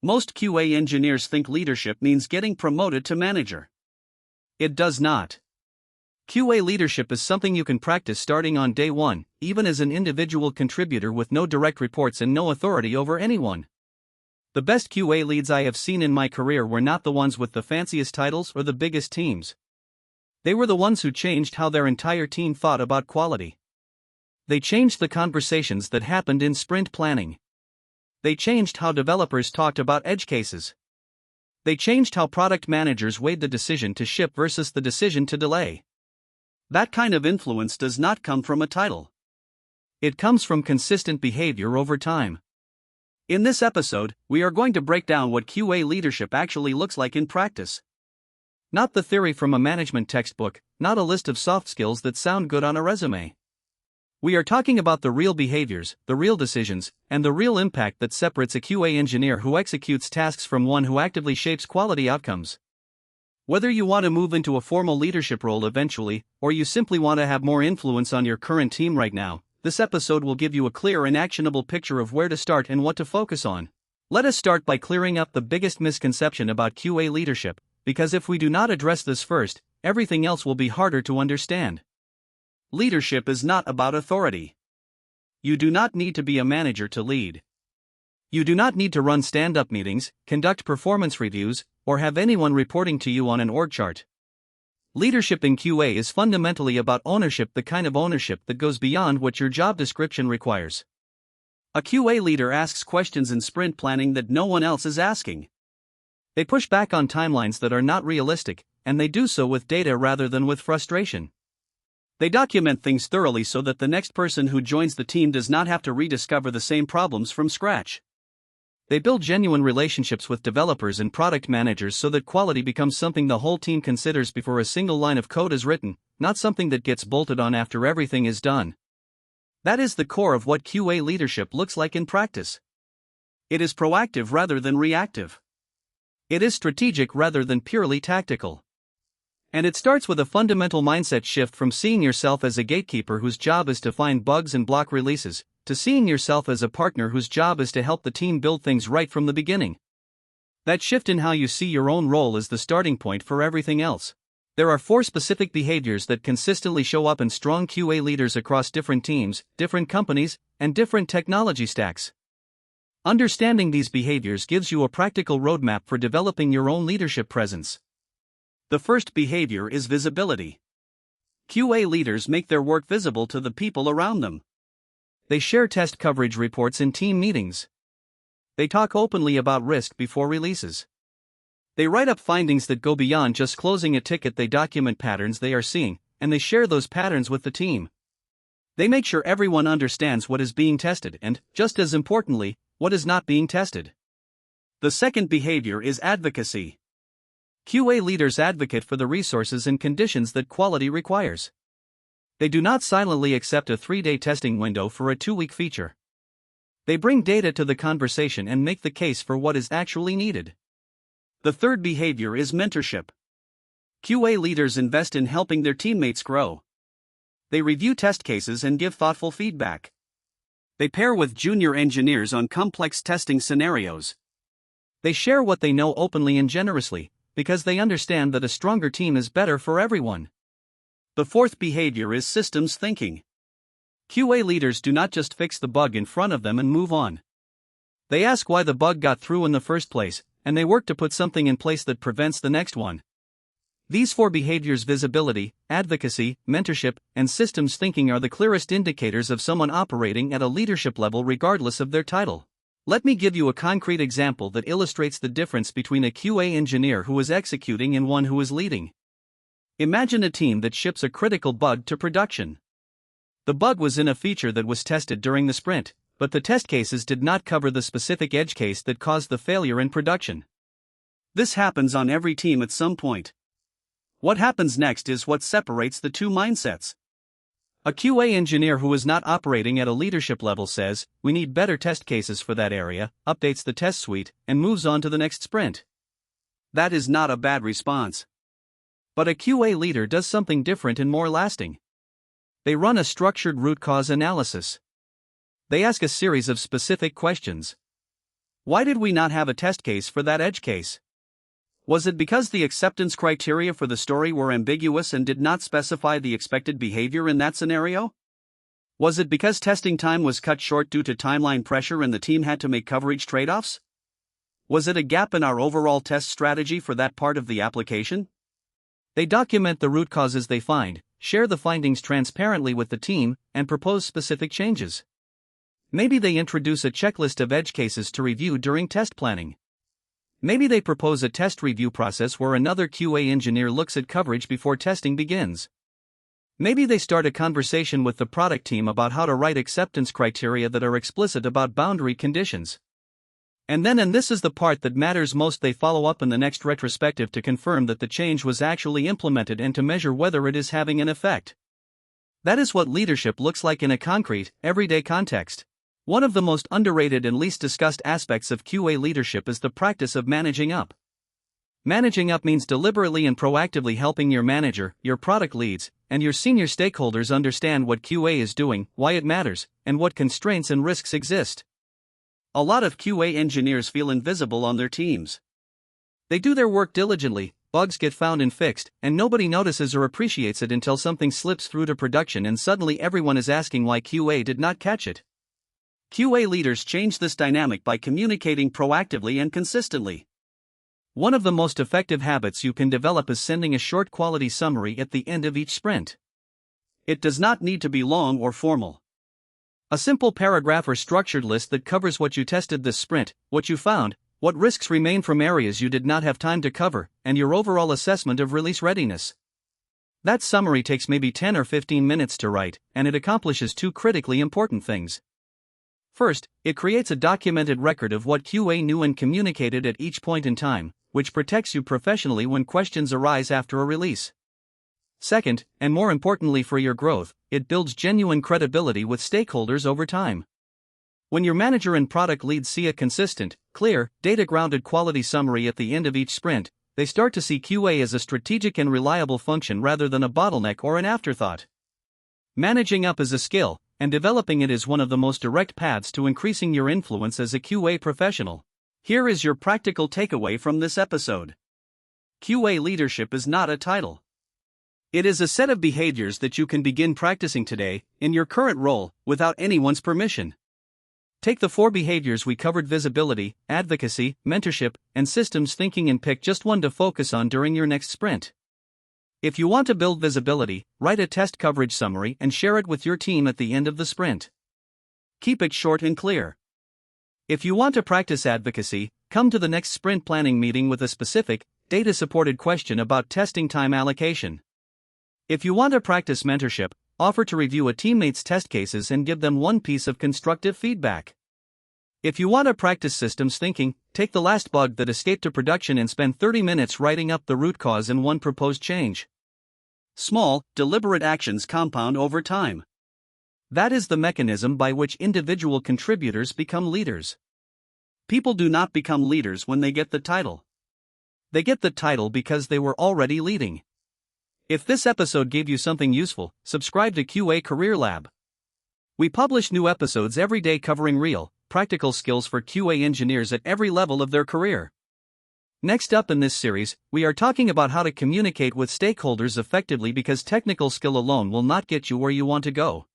Most QA engineers think leadership means getting promoted to manager. It does not. QA leadership is something you can practice starting on day one, even as an individual contributor with no direct reports and no authority over anyone. The best QA leads I have seen in my career were not the ones with the fanciest titles or the biggest teams. They were the ones who changed how their entire team thought about quality. They changed the conversations that happened in sprint planning. They changed how developers talked about edge cases. They changed how product managers weighed the decision to ship versus the decision to delay. That kind of influence does not come from a title. It comes from consistent behavior over time. In this episode, we are going to break down what QA leadership actually looks like in practice. Not the theory from a management textbook, not a list of soft skills that sound good on a resume. We are talking about the real behaviors, the real decisions, and the real impact that separates a QA engineer who executes tasks from one who actively shapes quality outcomes. Whether you want to move into a formal leadership role eventually, or you simply want to have more influence on your current team right now, this episode will give you a clear and actionable picture of where to start and what to focus on. Let us start by clearing up the biggest misconception about QA leadership, because if we do not address this first, everything else will be harder to understand. Leadership is not about authority. You do not need to be a manager to lead. You do not need to run stand-up meetings, conduct performance reviews, or have anyone reporting to you on an org chart. Leadership in QA is fundamentally about ownership, the kind of ownership that goes beyond what your job description requires. A QA leader asks questions in sprint planning that no one else is asking. They push back on timelines that are not realistic, and they do so with data rather than with frustration. They document things thoroughly so that the next person who joins the team does not have to rediscover the same problems from scratch. They build genuine relationships with developers and product managers so that quality becomes something the whole team considers before a single line of code is written, not something that gets bolted on after everything is done. That is the core of what QA leadership looks like in practice. It is proactive rather than reactive. It is strategic rather than purely tactical. And it starts with a fundamental mindset shift from seeing yourself as a gatekeeper whose job is to find bugs and block releases, to seeing yourself as a partner whose job is to help the team build things right from the beginning. That shift in how you see your own role is the starting point for everything else. There are 4 specific behaviors that consistently show up in strong QA leaders across different teams, different companies, and different technology stacks. Understanding these behaviors gives you a practical roadmap for developing your own leadership presence. The first behavior is visibility. QA leaders make their work visible to the people around them. They share test coverage reports in team meetings. They talk openly about risk before releases. They write up findings that go beyond just closing a ticket. They document patterns they are seeing, and they share those patterns with the team. They make sure everyone understands what is being tested and, just as importantly, what is not being tested. The second behavior is advocacy. QA leaders advocate for the resources and conditions that quality requires. They do not silently accept a 3-day testing window for a 2-week feature. They bring data to the conversation and make the case for what is actually needed. The third behavior is mentorship. QA leaders invest in helping their teammates grow. They review test cases and give thoughtful feedback. They pair with junior engineers on complex testing scenarios. They share what they know openly and generously, because they understand that a stronger team is better for everyone. The fourth behavior is systems thinking. QA leaders do not just fix the bug in front of them and move on. They ask why the bug got through in the first place, and they work to put something in place that prevents the next one. These 4 behaviors: visibility, advocacy, mentorship, and systems thinking are the clearest indicators of someone operating at a leadership level regardless of their title. Let me give you a concrete example that illustrates the difference between a QA engineer who is executing and one who is leading. Imagine a team that ships a critical bug to production. The bug was in a feature that was tested during the sprint, but the test cases did not cover the specific edge case that caused the failure in production. This happens on every team at some point. What happens next is what separates the two mindsets. A QA engineer who is not operating at a leadership level says, "We need better test cases for that area," updates the test suite, and moves on to the next sprint. That is not a bad response. But a QA leader does something different and more lasting. They run a structured root cause analysis. They ask a series of specific questions. Why did we not have a test case for that edge case? Was it because the acceptance criteria for the story were ambiguous and did not specify the expected behavior in that scenario? Was it because testing time was cut short due to timeline pressure and the team had to make coverage trade-offs? Was it a gap in our overall test strategy for that part of the application? They document the root causes they find, share the findings transparently with the team, and propose specific changes. Maybe they introduce a checklist of edge cases to review during test planning. Maybe they propose a test review process where another QA engineer looks at coverage before testing begins. Maybe they start a conversation with the product team about how to write acceptance criteria that are explicit about boundary conditions. And this is the part that matters most, they follow up in the next retrospective to confirm that the change was actually implemented and to measure whether it is having an effect. That is what leadership looks like in a concrete, everyday context. One of the most underrated and least discussed aspects of QA leadership is the practice of managing up. Managing up means deliberately and proactively helping your manager, your product leads, and your senior stakeholders understand what QA is doing, why it matters, and what constraints and risks exist. A lot of QA engineers feel invisible on their teams. They do their work diligently, bugs get found and fixed, and nobody notices or appreciates it until something slips through to production and suddenly everyone is asking why QA did not catch it. QA leaders change this dynamic by communicating proactively and consistently. One of the most effective habits you can develop is sending a short quality summary at the end of each sprint. It does not need to be long or formal. A simple paragraph or structured list that covers what you tested this sprint, what you found, what risks remain from areas you did not have time to cover, and your overall assessment of release readiness. That summary takes maybe 10 or 15 minutes to write, and it accomplishes two critically important things. First, it creates a documented record of what QA knew and communicated at each point in time, which protects you professionally when questions arise after a release. Second, and more importantly for your growth, it builds genuine credibility with stakeholders over time. When your manager and product leads see a consistent, clear, data-grounded quality summary at the end of each sprint, they start to see QA as a strategic and reliable function rather than a bottleneck or an afterthought. Managing up is a skill, and developing it is one of the most direct paths to increasing your influence as a QA professional. Here is your practical takeaway from this episode. QA leadership is not a title. It is a set of behaviors that you can begin practicing today, in your current role, without anyone's permission. Take the 4 behaviors we covered: visibility, advocacy, mentorship, and systems thinking, and pick just one to focus on during your next sprint. If you want to build visibility, write a test coverage summary and share it with your team at the end of the sprint. Keep it short and clear. If you want to practice advocacy, come to the next sprint planning meeting with a specific, data-supported question about testing time allocation. If you want to practice mentorship, offer to review a teammate's test cases and give them one piece of constructive feedback. If you want to practice systems thinking, take the last bug that escaped to production and spend 30 minutes writing up the root cause and one proposed change. Small, deliberate actions compound over time. That is the mechanism by which individual contributors become leaders. People do not become leaders when they get the title. They get the title because they were already leading. If this episode gave you something useful, subscribe to QA Career Lab. We publish new episodes every day covering real, practical skills for QA engineers at every level of their career. Next up in this series, we are talking about how to communicate with stakeholders effectively, because technical skill alone will not get you where you want to go.